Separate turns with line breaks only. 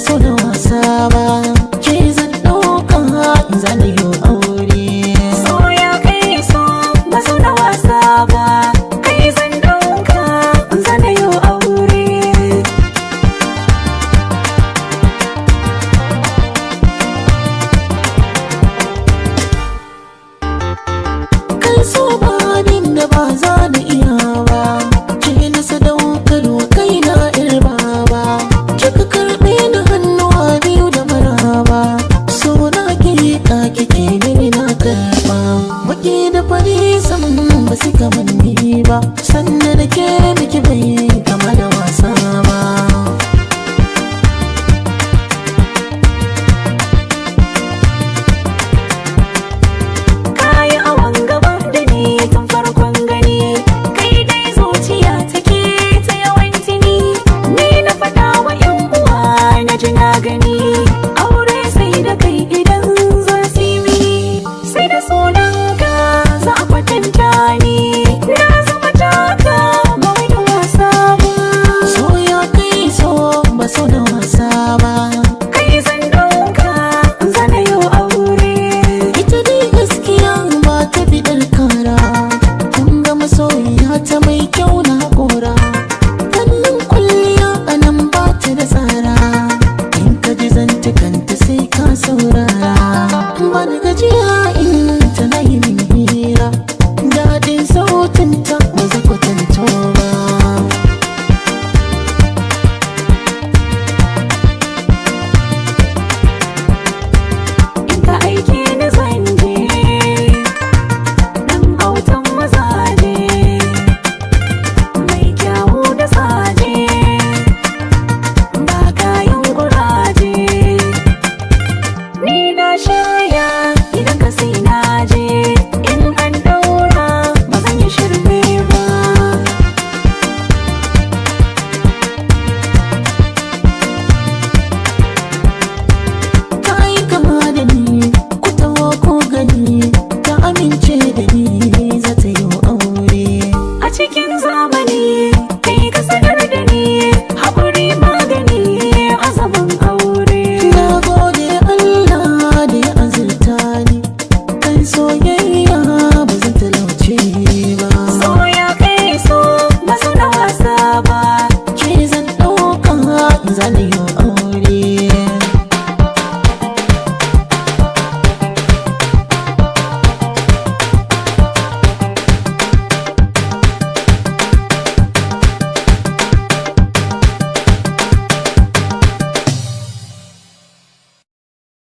so da wasa ba, ke zan ɗauka zana yi aure.
So ya kai so ba so da wasa ba, kai zan ɗauka zana yi aure.
Kai so ba abin da ba za na iya ba, ke na sadaukarwa kai na irba ba, kika karɓe ni hannuwa biyu da maraba. So na hakika kike mini na karɓa, baki da fari saman ba su kamanni ba, sannan da ke miki bai kama da wasa ba.
Kayi awon gaba da ni tun farkon gani, kai dai zuciya take ta yawan tuni. Ni na faɗa wa 'yan uwa na ji na gani, aure sai da kai idan za su yi mini, sai da sunanka za a kwatanta ni. Na zama taka ba wai da wasa ba.
So ya kai so ba so da wasa ba,
Kai zan ɗauka zana yi aure.
ita dai gaskiya ba ta bidar kara, kun ga masoyiya ta mai kyau na kora. Hannun kulliya a nan ba ta da tsara, in ka ji zantukanta sai ka saurara. Ba da gajiya in tana yi min hira, daɗin sautinta ba zai kwatanto ba.
In ka aike ni zan je, ɗan autan mazaje, mai kyawu da saje, ba kayan guraje. Ni na shirya idan ka sai na je, in an ɗaura ba zan yi shirme ba.
Ta yi kama da ni, ku taho ko gani, ta amince da ni za ta yi aure.
A cikin zamani kai ka sanar da ni, haƙuri magani a zaman aure.
Na gode Allah da ya azurta ni, kan soyayya ba zan talauce ba.
So ya kai so ba so da wasa ba,
Ke zan ɗauka zana yi